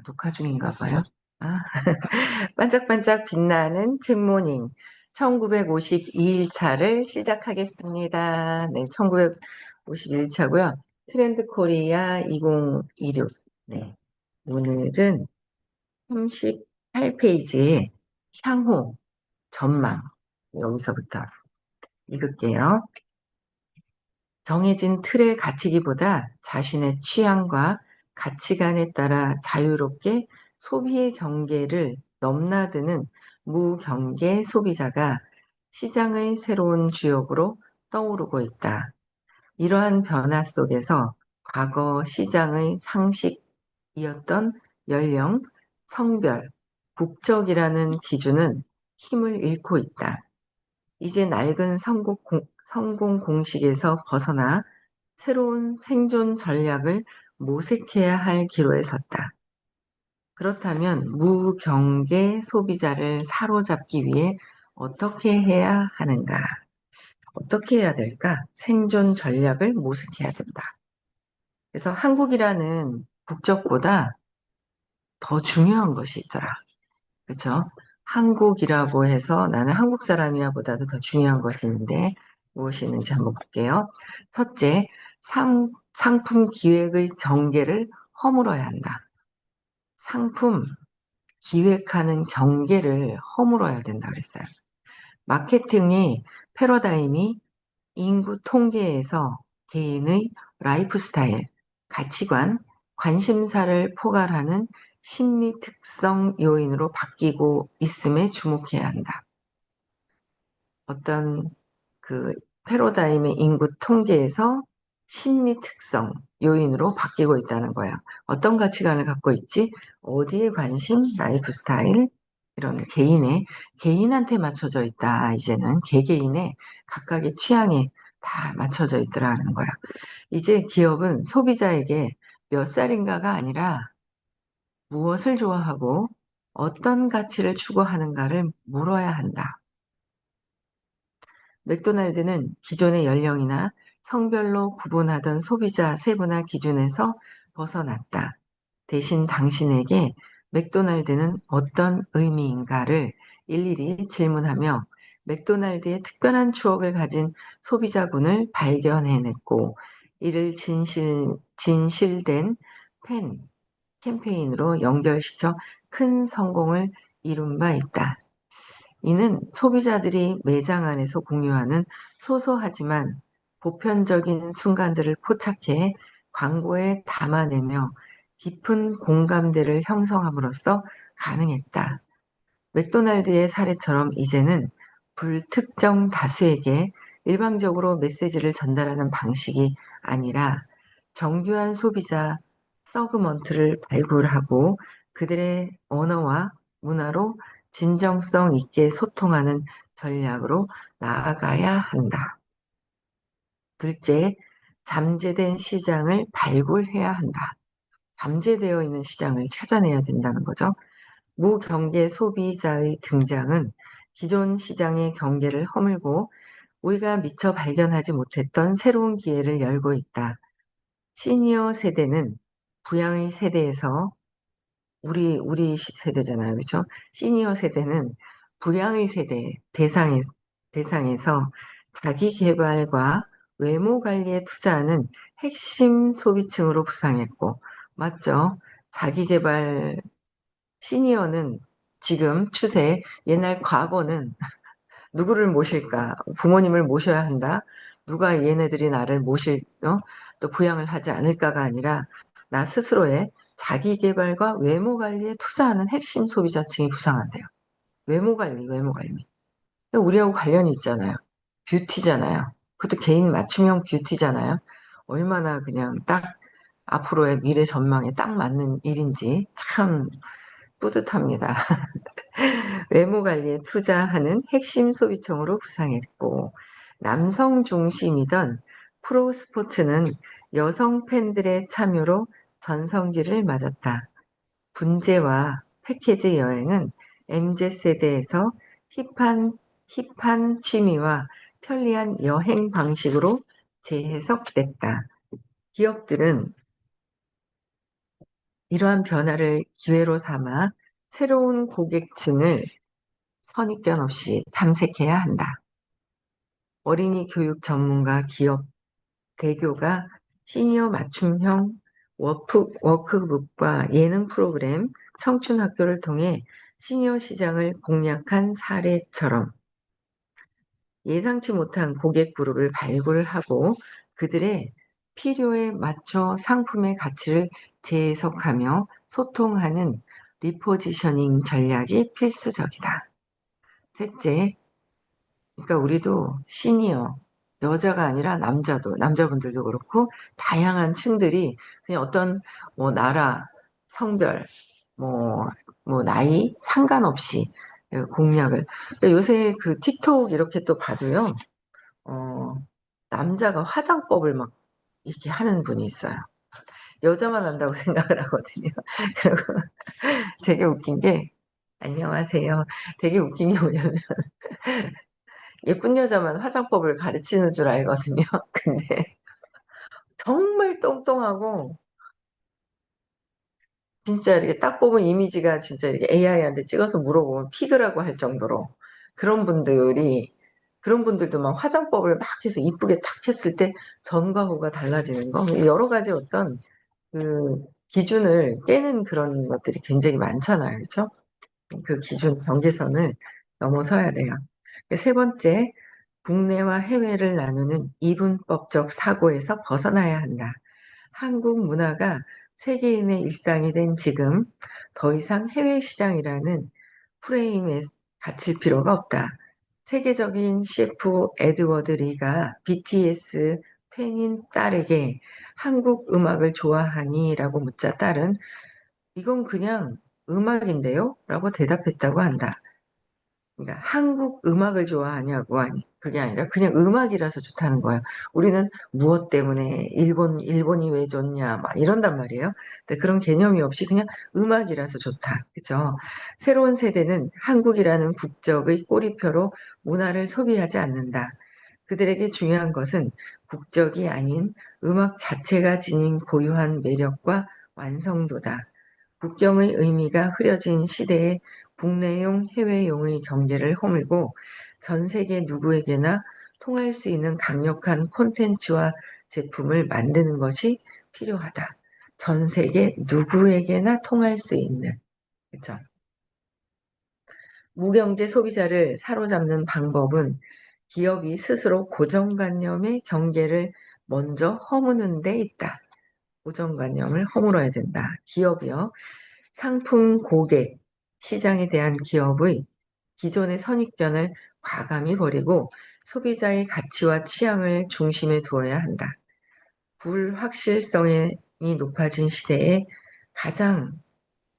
녹화 중인가 봐요. 아, 반짝반짝 빛나는 책모닝 1952일차를 시작하겠습니다. 네, 1951차고요. 트렌드 코리아 2026. 네, 오늘은 38페이지에 향후 전망 여기서부터 읽을게요. 정해진 틀에 갇히기보다 자신의 취향과 가치관에 따라 자유롭게 소비의 경계를 넘나드는 무경계 소비자가 시장의 새로운 주역으로 떠오르고 있다. 이러한 변화 속에서 과거 시장의 상식이었던 연령, 성별, 국적이라는 기준은 힘을 잃고 있다. 이제 낡은 성공 공식에서 벗어나 새로운 생존 전략을 모색해야 할 기로에 섰다. 그렇다면 무경계 소비자를 사로잡기 위해 어떻게 해야 하는가? 어떻게 해야 될까? 생존 전략을 모색해야 된다. 그래서 한국이라는 국적보다 더 중요한 것이 있더라. 그렇죠? 한국이라고 해서 나는 한국 사람이야 보다도 더 중요한 것이 있는데 무엇이 있는지 한번 볼게요. 첫째, 상품 기획의 경계를 허물어야 한다. 상품 기획하는 경계를 허물어야 된다 그랬어요. 마케팅의 패러다임이 인구 통계에서 개인의 라이프 스타일, 가치관, 관심사를 포괄하는 심리 특성 요인으로 바뀌고 있음에 주목해야 한다. 어떤 그 패러다임의 인구 통계에서 심리 특성 요인으로 바뀌고 있다는 거야. 어떤 가치관을 갖고 있지? 어디에 관심, 라이프 스타일, 이런 개인한테 맞춰져 있다. 이제는 개개인의 각각의 취향에 다 맞춰져 있더라는 거야. 이제 기업은 소비자에게 몇 살인가가 아니라 무엇을 좋아하고 어떤 가치를 추구하는가를 물어야 한다. 맥도날드는 기존의 연령이나 성별로 구분하던 소비자 세분화 기준에서 벗어났다. 대신 당신에게 맥도날드는 어떤 의미인가를 일일이 질문하며 맥도날드의 특별한 추억을 가진 소비자군을 발견해냈고 이를 진실된 팬 캠페인으로 연결시켜 큰 성공을 이룬 바 있다. 이는 소비자들이 매장 안에서 공유하는 소소하지만 보편적인 순간들을 포착해 광고에 담아내며 깊은 공감대를 형성함으로써 가능했다. 맥도날드의 사례처럼 이제는 불특정 다수에게 일방적으로 메시지를 전달하는 방식이 아니라 정교한 소비자 서그먼트를 발굴하고 그들의 언어와 문화로 진정성 있게 소통하는 전략으로 나아가야 한다. 둘째, 잠재된 시장을 발굴해야 한다. 잠재되어 있는 시장을 찾아내야 된다는 거죠. 무경계 소비자의 등장은 기존 시장의 경계를 허물고 우리가 미처 발견하지 못했던 새로운 기회를 열고 있다. 시니어 세대는 부양의 세대에서 우리 세대잖아요. 그렇죠? 시니어 세대는 부양의 세대 대상에서 자기 개발과 외모 관리에 투자하는 핵심 소비층으로 부상했고, 맞죠? 자기 개발 시니어는 지금 추세, 옛날 과거는 누구를 모실까? 부모님을 모셔야 한다. 누가 얘네들이 나를 또 부양을 하지 않을까가 아니라 나 스스로의 자기 개발과 외모 관리에 투자하는 핵심 소비자층이 부상한대요. 외모 관리. 우리하고 관련이 있잖아요. 뷰티잖아요. 그것도 개인 맞춤형 뷰티잖아요. 얼마나 그냥 딱 앞으로의 미래 전망에 딱 맞는 일인지 참 뿌듯합니다. 외모 관리에 투자하는 핵심 소비층으로 부상했고, 남성 중심이던 프로 스포츠는 여성 팬들의 참여로 전성기를 맞았다. 분재와 패키지 여행은 MZ세대에서 힙한 취미와 편리한 여행 방식으로 재해석됐다. 기업들은 이러한 변화를 기회로 삼아 새로운 고객층을 선입견 없이 탐색해야 한다. 어린이 교육 전문가 기업 대교가 시니어 맞춤형 워크북과 예능 프로그램 청춘학교를 통해 시니어 시장을 공략한 사례처럼 예상치 못한 고객 그룹을 발굴하고 그들의 필요에 맞춰 상품의 가치를 재해석하며 소통하는 리포지셔닝 전략이 필수적이다. 셋째, 그러니까 우리도 시니어, 여자가 아니라 남자도, 남자분들도 그렇고, 다양한 층들이 그냥 어떤, 뭐, 나라, 성별, 뭐, 나이, 상관없이 공략을. 그러니까 요새 그 틱톡 이렇게 또 봐도요, 어, 남자가 화장법을 막 이렇게 하는 분이 있어요. 여자만 한다고 생각을 하거든요. 그리고 되게 웃긴 게, 안녕하세요. 되게 웃긴 게 뭐냐면, 예쁜 여자만 화장법을 가르치는 줄 알거든요. 근데 정말 똥똥하고 진짜 이렇게 딱 보면 이미지가 진짜 이렇게 AI한테 찍어서 물어보면 피그라고 할 정도로 그런 분들이 그런 분들도 막 화장법을 막 해서 이쁘게 탁 했을 때 전과 후가 달라지는 거 여러 가지 어떤 그 기준을 깨는 그런 것들이 굉장히 많잖아요. 그렇죠? 그 기준 경계선을 넘어서야 돼요. 세 번째, 국내와 해외를 나누는 이분법적 사고에서 벗어나야 한다. 한국 문화가 세계인의 일상이 된 지금 더 이상 해외 시장이라는 프레임에 갇힐 필요가 없다. 세계적인 셰프 에드워드 리가 BTS 팬인 딸에게 한국 음악을 좋아하니? 라고 묻자 딸은 이건 그냥 음악인데요? 라고 대답했다고 한다. 그러니까 한국 음악을 좋아하냐고 하니 그게 아니라 그냥 음악이라서 좋다는 거예요. 우리는 무엇 때문에 일본이 왜 좋냐 막 이런단 말이에요. 근데 그런 개념이 없이 그냥 음악이라서 좋다. 그죠? 새로운 세대는 한국이라는 국적의 꼬리표로 문화를 소비하지 않는다. 그들에게 중요한 것은 국적이 아닌 음악 자체가 지닌 고유한 매력과 완성도다. 국경의 의미가 흐려진 시대에 국내용 해외용의 경계를 허물고 전 세계 누구에게나 통할 수 있는 강력한 콘텐츠와 제품을 만드는 것이 필요하다. 전 세계 누구에게나 통할 수 있는, 그죠? 무경제 소비자를 사로잡는 방법은 기업이 스스로 고정관념의 경계를 먼저 허무는 데 있다. 고정관념을 허물어야 된다. 기업이요. 상품 고객, 시장에 대한 기업의 기존의 선입견을 과감히 버리고 소비자의 가치와 취향을 중심에 두어야 한다. 불확실성이 높아진 시대에 가장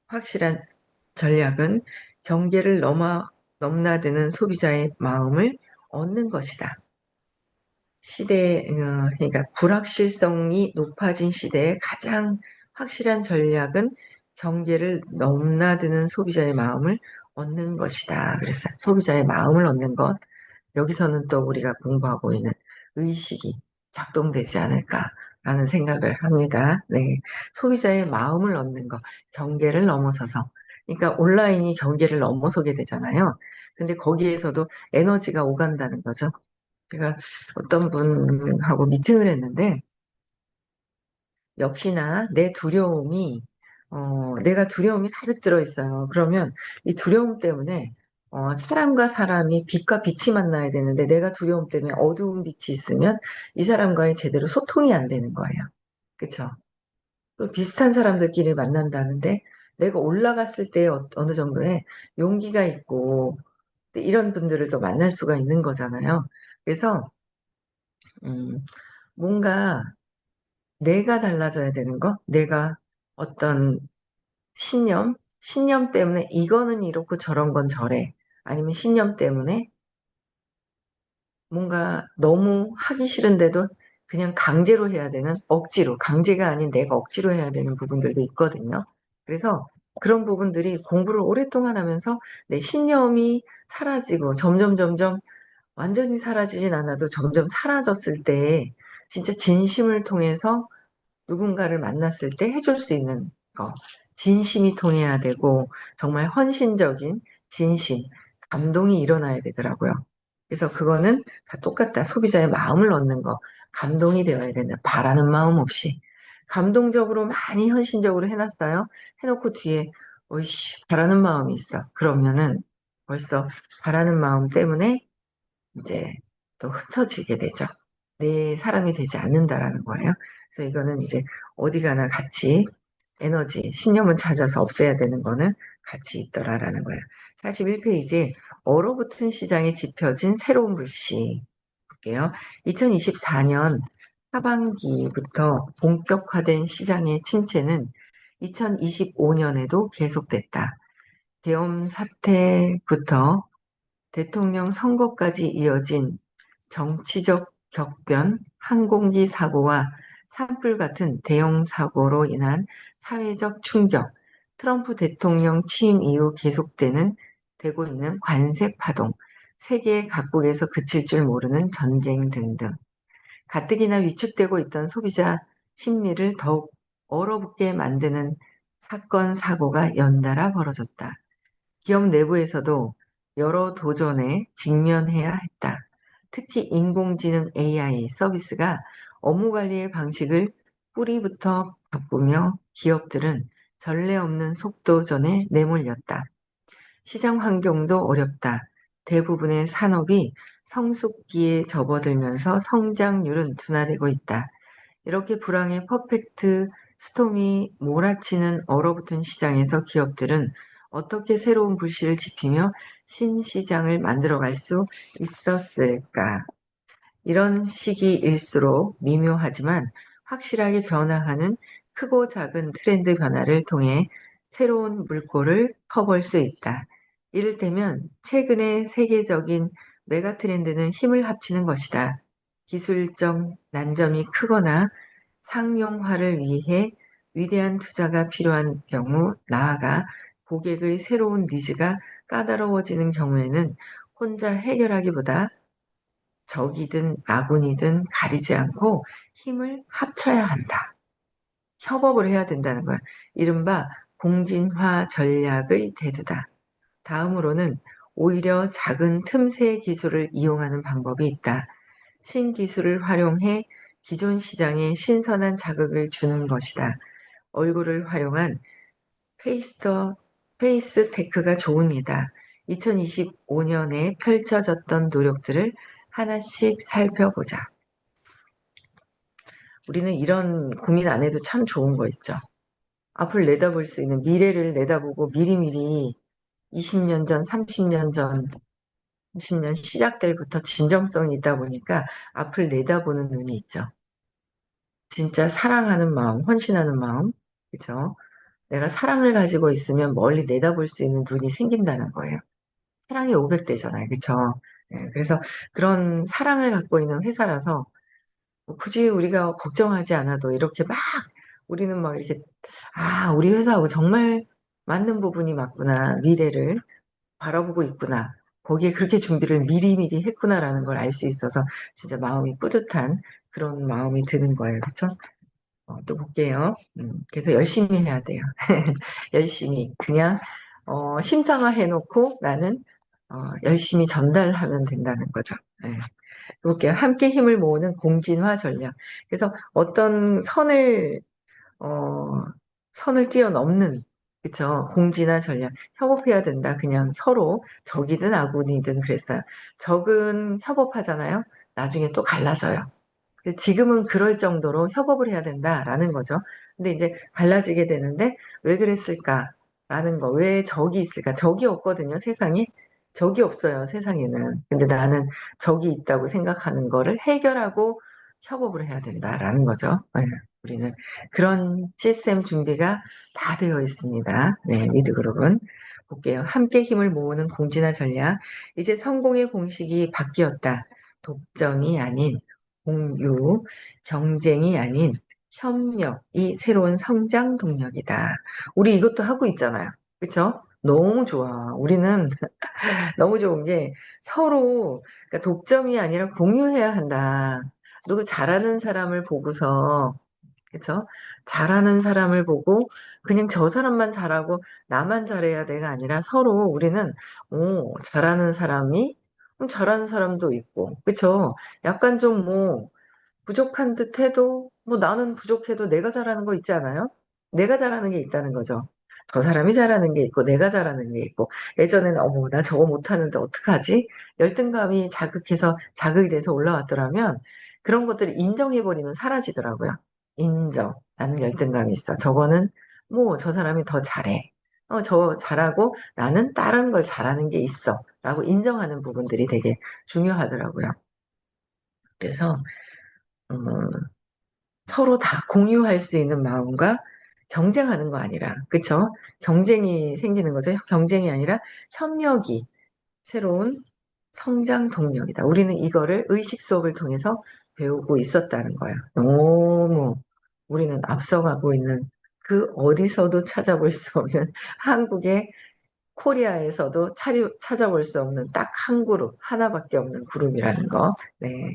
확실한 전략은 경계를 넘나드는 소비자의 마음을 얻는 것이다. 그러니까 불확실성이 높아진 시대에 가장 확실한 전략은 경계를 넘나드는 소비자의 마음을 얻는 것이다. 그래서 소비자의 마음을 얻는 것, 여기서는 또 우리가 공부하고 있는 의식이 작동되지 않을까라는 생각을 합니다. 네. 소비자의 마음을 얻는 것, 경계를 넘어서서. 그러니까 온라인이 경계를 넘어서게 되잖아요. 근데 거기에서도 에너지가 오간다는 거죠. 제가 어떤 분하고 미팅을 했는데, 역시나 내가 두려움이 가득 들어있어요. 그러면 이 두려움 때문에, 사람과 사람이 빛과 빛이 만나야 되는데, 내가 두려움 때문에 어두운 빛이 있으면 이 사람과의 제대로 소통이 안 되는 거예요. 그쵸? 또 비슷한 사람들끼리 만난다는데, 내가 올라갔을 때 어느 정도의 용기가 있고, 이런 분들을 또 만날 수가 있는 거잖아요. 그래서, 음, 뭔가 내가 달라져야 되는 거? 내가 어떤 신념 때문에 이거는 이렇고 저런 건 저래. 아니면 신념 때문에 뭔가 너무 하기 싫은데도 그냥 강제로 해야 되는, 억지로, 강제가 아닌 내가 억지로 해야 되는 부분들도 있거든요. 그래서 그런 부분들이 공부를 오랫동안 하면서 내 신념이 사라지고 점점 완전히 사라지진 않아도 점점 사라졌을 때 진짜 진심을 통해서 누군가를 만났을 때 해줄 수 있는 거. 진심이 통해야 되고 정말 헌신적인 진심, 감동이 일어나야 되더라고요. 그래서 그거는 다 똑같다. 소비자의 마음을 얻는 거, 감동이 되어야 된다. 바라는 마음 없이. 감동적으로 많이 헌신적으로 해놨어요. 해놓고 뒤에, 어이씨, 바라는 마음이 있어. 그러면은 벌써 바라는 마음 때문에 이제 또 흩어지게 되죠. 내 사람이 되지 않는다라는 거예요. 그래서 이거는 이제 어디 가나 같이 에너지, 신념을 찾아서 없애야 되는 거는 같이 있더라라는 거예요. 41페이지, 얼어붙은 시장에 짚혀진 새로운 불씨 볼게요. 2024년 하반기부터 본격화된 시장의 침체는 2025년에도 계속됐다. 계엄 사태부터 대통령 선거까지 이어진 정치적 격변, 항공기 사고와 산불 같은 대형 사고로 인한 사회적 충격, 트럼프 대통령 취임 이후 계속되는 되고 있는 관세 파동, 세계 각국에서 그칠 줄 모르는 전쟁 등등. 가뜩이나 위축되고 있던 소비자 심리를 더욱 얼어붙게 만드는 사건, 사고가 연달아 벌어졌다. 기업 내부에서도 여러 도전에 직면해야 했다. 특히 인공지능 AI 서비스가 업무 관리의 방식을 뿌리부터 바꾸며 기업들은 전례 없는 속도전에 내몰렸다. 시장 환경도 어렵다. 대부분의 산업이 성숙기에 접어들면서 성장률은 둔화되고 있다. 이렇게 불황의 퍼펙트 스톰이 몰아치는 얼어붙은 시장에서 기업들은 어떻게 새로운 불씨를 지피며 신시장을 만들어갈 수 있었을까? 이런 시기일수록 미묘하지만 확실하게 변화하는 크고 작은 트렌드 변화를 통해 새로운 물꼬를 터볼 수 있다. 이를테면 최근의 세계적인 메가 트렌드는 힘을 합치는 것이다. 기술적 난점이 크거나 상용화를 위해 위대한 투자가 필요한 경우, 나아가 고객의 새로운 니즈가 까다로워지는 경우에는 혼자 해결하기보다 적이든 아군이든 가리지 않고 힘을 합쳐야 한다. 협업을 해야 된다는 거야. 이른바 공진화 전략의 대두다. 다음으로는 오히려 작은 틈새 기술을 이용하는 방법이 있다. 신기술을 활용해 기존 시장에 신선한 자극을 주는 것이다. 얼굴을 활용한 페이스 테크가 좋습니다. 2025년에 펼쳐졌던 노력들을 하나씩 살펴보자. 우리는 이런 고민 안 해도 참 좋은 거 있죠. 앞을 내다볼 수 있는 미래를 내다보고 미리미리 20년 전, 30년 전, 20년 시작 때부터 진정성이 있다 보니까 앞을 내다보는 눈이 있죠. 진짜 사랑하는 마음, 헌신하는 마음, 그죠? 내가 사랑을 가지고 있으면 멀리 내다볼 수 있는 눈이 생긴다는 거예요. 사랑이 500대잖아요. 그쵸? 네, 그래서 그런 사랑을 갖고 있는 회사라서 뭐 굳이 우리가 걱정하지 않아도 이렇게 막 우리는 막 이렇게 우리 회사하고 정말 맞는 부분이 맞구나. 미래를 바라보고 있구나. 거기에 그렇게 준비를 미리미리 했구나라는 걸 알 수 있어서 진짜 마음이 뿌듯한 그런 마음이 드는 거예요. 그쵸? 또 볼게요. 그래서 열심히 해야 돼요. 열심히. 그냥, 심상화 해놓고 나는, 열심히 전달하면 된다는 거죠. 네. 볼게요. 함께 힘을 모으는 공진화 전략. 그래서 어떤 어, 선을 뛰어넘는, 그쵸. 공진화 전략. 협업해야 된다. 그냥 서로 적이든 아군이든 그랬어요. 적은 협업하잖아요. 나중에 또 갈라져요. 지금은 그럴 정도로 협업을 해야 된다라는 거죠. 근데 이제 갈라지게 되는데 왜 그랬을까라는 거, 왜 적이 있을까? 적이 없거든요, 세상에. 적이 없어요, 세상에는. 근데 나는 적이 있다고 생각하는 거를 해결하고 협업을 해야 된다라는 거죠. 네, 우리는 그런 시스템 준비가 다 되어 있습니다. 네, 리드그룹은. 볼게요. 함께 힘을 모으는 공진화 전략. 이제 성공의 공식이 바뀌었다. 독점이 아닌 공유, 경쟁이 아닌 협력이 새로운 성장 동력이다. 우리 이것도 하고 있잖아요. 그쵸? 너무 좋아. 우리는 너무 좋은 게 서로 그러니까 독점이 아니라 공유해야 한다. 누구 잘하는 사람을 보고서 그쵸? 잘하는 사람을 보고 그냥 저 사람만 잘하고 나만 잘해야 돼가 아니라 서로 우리는 잘하는 사람이 잘하는 사람도 있고 그쵸? 약간 좀 부족한 듯 해도 나는 부족해도 내가 잘하는 거 있지 않아요? 내가 잘하는 게 있다는 거죠. 저 사람이 잘하는 게 있고 내가 잘하는 게 있고 예전에는 어머 나 저거 못하는데 어떡하지? 열등감이 자극해서 자극이 돼서 올라왔더라면 그런 것들을 인정해버리면 사라지더라고요. 인정. 나는 열등감이 있어. 저거는 저 사람이 더 잘해. 저 잘하고 나는 다른 걸 잘하는 게 있어. 라고 인정하는 부분들이 되게 중요하더라고요. 그래서 어, 서로 다 공유할 수 있는 마음과 경쟁하는 거 아니라, 그쵸? 경쟁이 생기는 거죠. 경쟁이 아니라 협력이 새로운 성장 동력이다. 우리는 이거를 의식 수업을 통해서 배우고 있었다는 거야. 너무 우리는 앞서가고 있는 그 어디서도 찾아볼 수 없는 한국의 코리아에서도 찾아볼 수 없는 딱 한 그룹, 하나밖에 없는 그룹이라는 거. 네.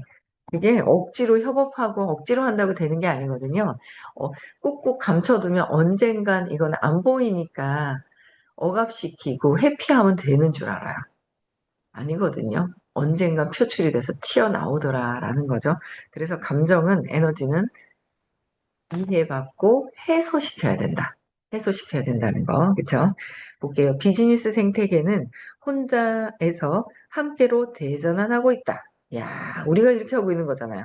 그게 억지로 협업하고 억지로 한다고 되는 게 아니거든요. 어, 꾹꾹 감춰두면 언젠간 이건 안 보이니까 억압시키고 회피하면 되는 줄 알아요. 아니거든요. 언젠간 표출이 돼서 튀어나오더라라는 거죠. 그래서 감정은, 에너지는 이해받고 해소시켜야 된다. 해소시켜야 된다는 거. 그쵸? 볼게요. 비즈니스 생태계는 혼자에서 함께로 대전환하고 있다. 야, 우리가 이렇게 하고 있는 거잖아요.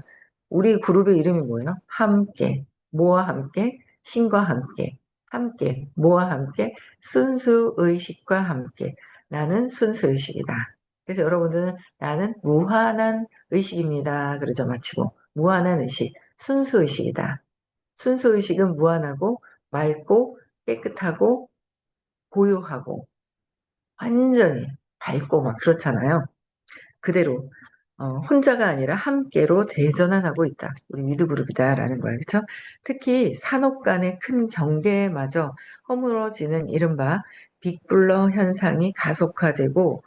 우리 그룹의 이름이 뭐예요? 함께. 뭐와 함께? 신과 함께. 함께. 뭐와 함께? 순수의식과 함께. 나는 순수의식이다. 그래서 여러분들은 나는 무한한 의식입니다. 그러죠. 마치고. 무한한 의식. 순수의식이다. 순수의식은 무한하고 맑고 깨끗하고 고요하고 완전히 밝고 막 그렇잖아요. 그대로 혼자가 아니라 함께로 대전환하고 있다. 우리 위드그룹이다라는 거예요. 그렇죠? 특히 산업 간의 큰 경계마저 허물어지는 이른바 빅블러 현상이 가속화되고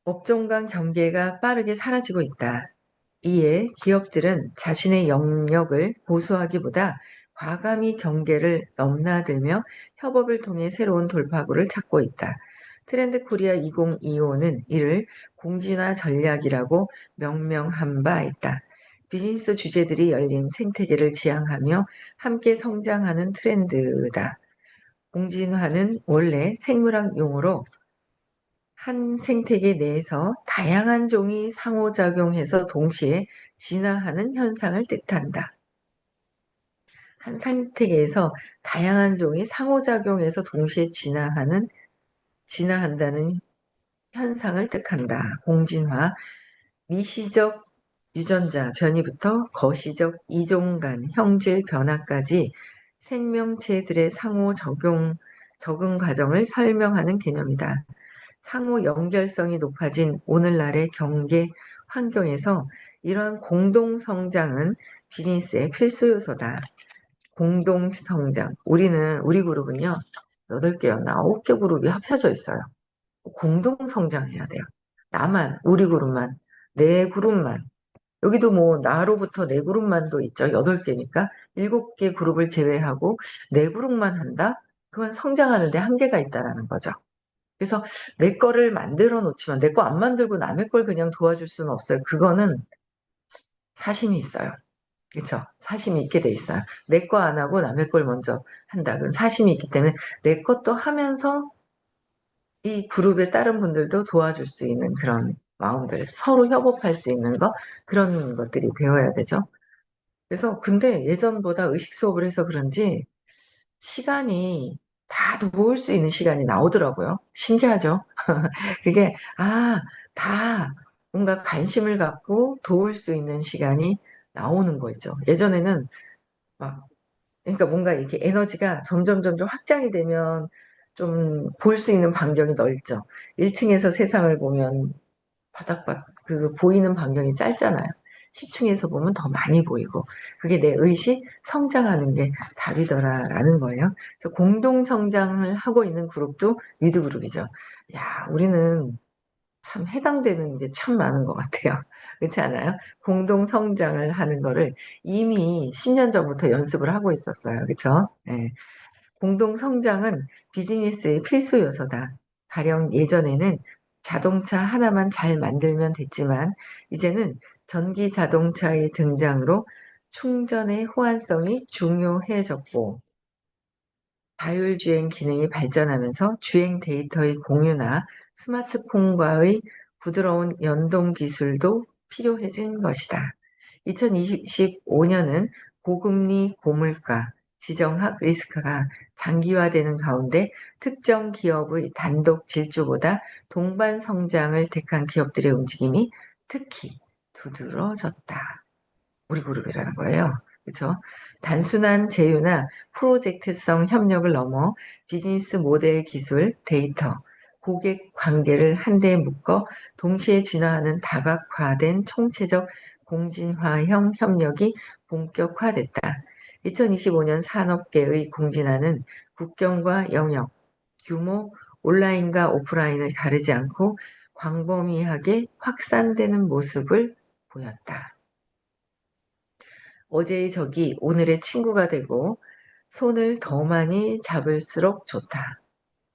업종 간 경계가 빠르게 사라지고 있다. 이에 기업들은 자신의 영역을 고수하기보다 과감히 경계를 넘나들며 협업을 통해 새로운 돌파구를 찾고 있다. 트렌드 코리아 2025는 이를 공진화 전략이라고 명명한 바 있다. 비즈니스 주제들이 열린 생태계를 지향하며 함께 성장하는 트렌드다. 공진화는 원래 생물학 용어로 한 생태계 내에서 다양한 종이 상호작용해서 동시에 진화하는 현상을 뜻한다. 한 생태계에서 다양한 종이 상호작용해서 동시에 진화한다는 현상을 뜻한다. 공진화, 미시적 유전자 변이부터 거시적 이종 간 형질 변화까지 생명체들의 적응 과정을 설명하는 개념이다. 상호 연결성이 높아진 오늘날의 경계 환경에서 이러한 공동 성장은 비즈니스의 필수 요소다. 공동 성장. 우리 그룹은요, 8개였나 9개 그룹이 합쳐져 있어요. 공동 성장해야 돼요. 우리 그룹만, 내 그룹만. 여기도 나로부터 내 그룹만도 있죠. 8개니까. 7개 그룹을 제외하고 내 그룹만 한다? 그건 성장하는데 한계가 있다라는 거죠. 그래서 내 거를 만들어 놓지만 내 거 안 만들고 남의 걸 그냥 도와줄 수는 없어요. 그거는 사심이 있어요. 그렇죠? 사심이 있게 돼 있어요. 내 거 안 하고 남의 걸 먼저 한다. 그건 사심이 있기 때문에 내 것도 하면서 이 그룹의 다른 분들도 도와줄 수 있는 그런 마음들, 서로 협업할 수 있는 거, 그런 것들이 되어야 되죠. 그래서 근데 예전보다 의식 수업을 해서 그런지 시간이 다 도울 수 있는 시간이 나오더라고요. 신기하죠? 그게, 다 뭔가 관심을 갖고 도울 수 있는 시간이 나오는 거죠. 예전에는 막, 그러니까 뭔가 이렇게 에너지가 점점 확장이 되면 좀 볼 수 있는 반경이 넓죠. 1층에서 세상을 보면 보이는 반경이 짧잖아요. 10층에서 보면 더 많이 보이고, 그게 내 의식 성장하는 게 답이더라라는 거예요. 그래서 공동 성장을 하고 있는 그룹도 위드 그룹이죠. 야, 우리는 참 해당되는 게 참 많은 것 같아요. 그렇지 않아요? 공동 성장을 하는 거를 이미 10년 전부터 연습을 하고 있었어요. 그쵸? 예. 공동 성장은 비즈니스의 필수 요소다. 가령 예전에는 자동차 하나만 잘 만들면 됐지만 이제는 전기 자동차의 등장으로 충전의 호환성이 중요해졌고 자율주행 기능이 발전하면서 주행 데이터의 공유나 스마트폰과의 부드러운 연동 기술도 필요해진 것이다. 2025년은 고금리 고물가, 지정학 리스크가 장기화되는 가운데 특정 기업의 단독 질주보다 동반 성장을 택한 기업들의 움직임이 특히 두드러졌다. 우리 그룹이라는 거예요. 그렇죠? 단순한 제휴나 프로젝트성 협력을 넘어 비즈니스 모델 기술, 데이터, 고객 관계를 한데에 묶어 동시에 진화하는 다각화된 총체적 공진화형 협력이 본격화됐다. 2025년 산업계의 공진화는 국경과 영역, 규모, 온라인과 오프라인을 가르지 않고 광범위하게 확산되는 모습을 보였다. 어제의 적이 오늘의 친구가 되고 손을 더 많이 잡을수록 좋다.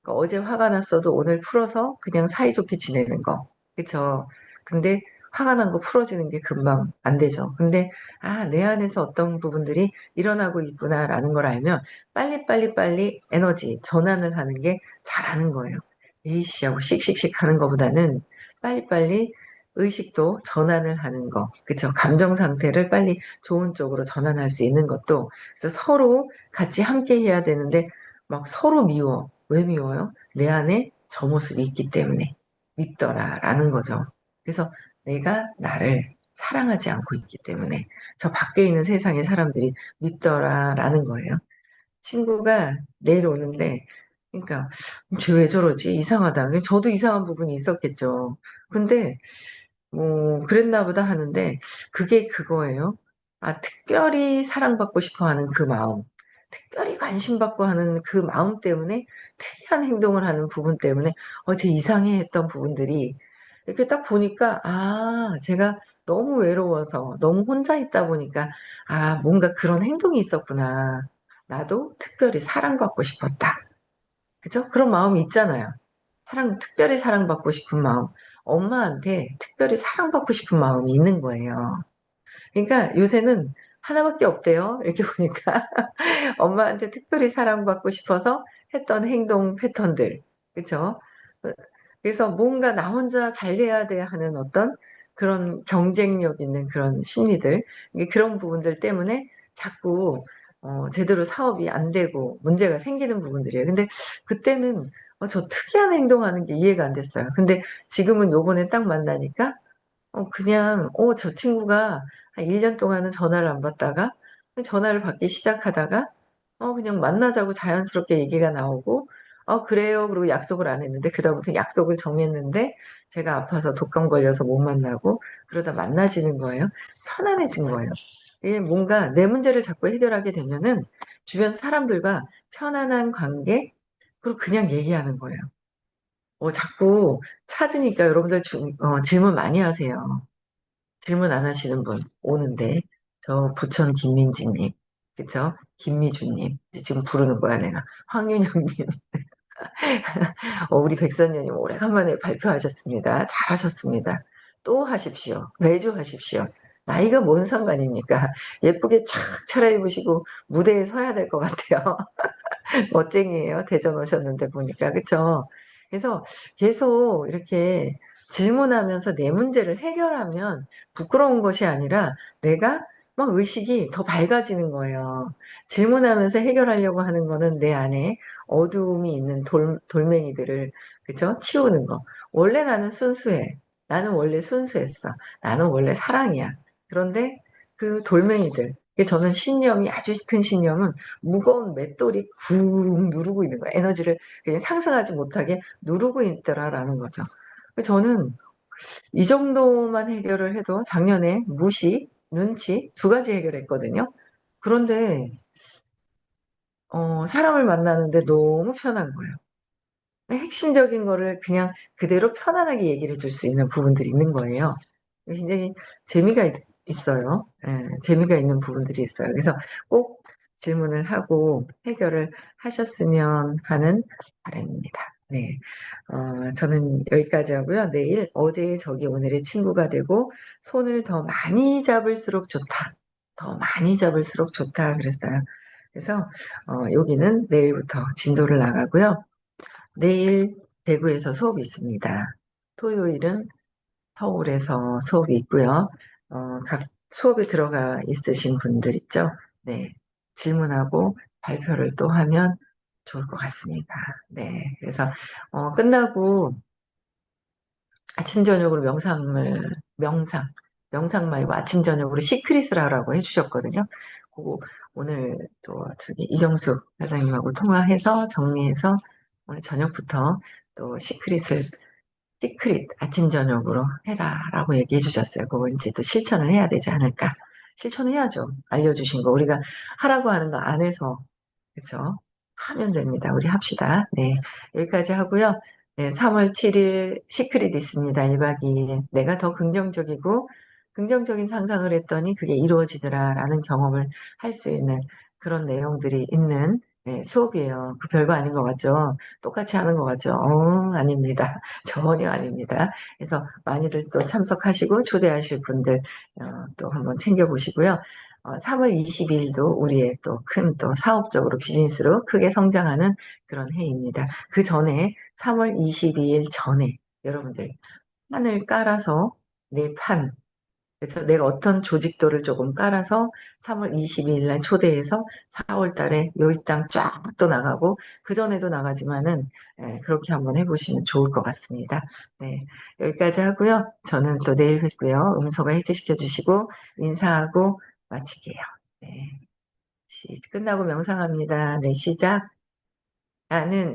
그러니까 어제 화가 났어도 오늘 풀어서 그냥 사이좋게 지내는 거. 그쵸? 근데 화가 난 거 풀어지는 게 금방 안 되죠. 근데 내 안에서 어떤 부분들이 일어나고 있구나라는 걸 알면 빨리 에너지 전환을 하는 게 잘하는 거예요. 에이씨 하고 씩씩씩 하는 것보다는 빨리빨리 의식도 전환을 하는 거. 그쵸? 감정 상태를 빨리 좋은 쪽으로 전환할 수 있는 것도 그래서 서로 같이 함께 해야 되는데 막 서로 미워. 왜 미워요? 내 안에 저 모습이 있기 때문에 밉더라라는 거죠. 그래서 내가 나를 사랑하지 않고 있기 때문에 저 밖에 있는 세상의 사람들이 밉더라라는 거예요. 친구가 내일 오는데 그러니까 쟤 왜 저러지? 이상하다. 저도 이상한 부분이 있었겠죠. 근데 뭐 그랬나 보다 하는데 그게 그거예요. 특별히 사랑받고 싶어 하는 그 마음, 특별히 관심받고 하는 그 마음 때문에 특이한 행동을 하는 부분 때문에 제 이상해 했던 부분들이 이렇게 딱 보니까 제가 너무 외로워서 너무 혼자 있다 보니까 뭔가 그런 행동이 있었구나. 나도 특별히 사랑받고 싶었다. 그죠? 그런 마음이 있잖아요. 특별히 사랑받고 싶은 마음. 엄마한테 특별히 사랑받고 싶은 마음이 있는 거예요. 그러니까 요새는 하나밖에 없대요. 이렇게 보니까. 엄마한테 특별히 사랑받고 싶어서 했던 행동 패턴들. 그쵸? 그래서 뭔가 나 혼자 잘 돼야 돼 하는 어떤 그런 경쟁력 있는 그런 심리들, 그런 부분들 때문에 자꾸 제대로 사업이 안 되고 문제가 생기는 부분들이에요. 근데 그때는 저 특이한 행동하는 게 이해가 안 됐어요. 근데 지금은 요번에 딱 만나니까 그냥 저 친구가 한 1년 동안은 전화를 안 받다가 전화를 받기 시작하다가 그냥 만나자고 자연스럽게 얘기가 나오고 그래요. 그리고 약속을 안 했는데 그다음부터 약속을 정했는데 제가 아파서 독감 걸려서 못 만나고 그러다 만나지는 거예요. 편안해진 거예요. 이게 뭔가 내 문제를 자꾸 해결하게 되면은 주변 사람들과 편안한 관계 그리고 그냥 얘기하는 거예요. 자꾸 찾으니까 여러분들 질문 많이 하세요. 질문 안 하시는 분 오는데 저 부천 김민지님, 그쵸? 김미주님 이제 지금 부르는 거야 내가. 황윤영님, 우리 백선녀님 오래간만에 발표하셨습니다. 잘하셨습니다. 또 하십시오. 매주 하십시오. 나이가 뭔 상관입니까? 예쁘게 촥 차려입으시고 무대에 서야 될 것 같아요. 멋쟁이에요. 대전 오셨는데 보니까. 그쵸? 그래서 계속 이렇게 질문하면서 내 문제를 해결하면 부끄러운 것이 아니라 내가 막 의식이 더 밝아지는 거예요. 질문하면서 해결하려고 하는 거는 내 안에 어두움이 있는 돌멩이들을, 그쵸? 치우는 거. 원래 나는 순수해. 나는 원래 순수했어. 나는 원래 사랑이야. 그런데 그 돌멩이들, 저는 신념이 아주 큰 신념은 무거운 맷돌이 쿵 누르고 있는 거야. 에너지를 그냥 상승하지 못하게 누르고 있더라라는 거죠. 저는 이 정도만 해결을 해도 작년에 무시, 눈치 두 가지 해결했거든요. 그런데 사람을 만나는데 너무 편한 거예요. 핵심적인 거를 그냥 그대로 편안하게 얘기를 해줄 수 있는 부분들이 있는 거예요. 굉장히 재미가 있어요. 예, 재미가 있는 부분들이 있어요. 그래서 꼭 질문을 하고 해결을 하셨으면 하는 바람입니다. 네. 저는 여기까지 하고요. 내일 어제의 적이 오늘의 친구가 되고 손을 더 많이 잡을수록 좋다. 더 많이 잡을수록 좋다 그랬어요. 그래서 여기는 내일부터 진도를 나가고요. 내일 대구에서 수업이 있습니다. 토요일은 서울에서 수업이 있고요. 각 수업에 들어가 있으신 분들 있죠? 네. 질문하고 발표를 또 하면 좋을 것 같습니다. 네. 그래서, 끝나고 아침, 저녁으로 명상 말고 아침, 저녁으로 시크릿을 하라고 해주셨거든요. 그거 오늘 또 저기 이경숙 사장님하고 통화해서 정리해서 오늘 저녁부터 또 시크릿 아침 저녁으로 해라라고 얘기해 주셨어요. 그거 이제 또 실천을 해야 되지 않을까? 실천해야죠. 알려주신 거 우리가 하라고 하는 거 안 해서 그렇죠? 하면 됩니다. 우리 합시다. 네, 여기까지 하고요. 네, 3월 7일 시크릿 있습니다. 1박 2일. 내가 더 긍정적이고 긍정적인 상상을 했더니 그게 이루어지더라라는 경험을 할 수 있는 그런 내용들이 있는 네, 수업이에요. 그 별거 아닌 것 같죠? 똑같이 하는 것 같죠? 아닙니다. 전혀 아닙니다. 그래서 많이들 또 참석하시고 초대하실 분들 또 한번 챙겨보시고요. 3월 20일도 우리의 또 큰 또 사업적으로 비즈니스로 크게 성장하는 그런 해입니다. 그 전에 3월 22일 전에 여러분들 판을 깔아서 내 판, 그래서 내가 어떤 조직도를 조금 깔아서 3월 22일 날 초대해서 4월 달에 요이 땅 쫙 또 나가고 그전에도 나가지만은 그렇게 한번 해보시면 좋을 것 같습니다. 네, 여기까지 하고요. 저는 또 내일 뵙고요. 음소거 해제시켜 주시고 인사하고 마칠게요. 네, 끝나고 명상합니다. 네, 시작. 나는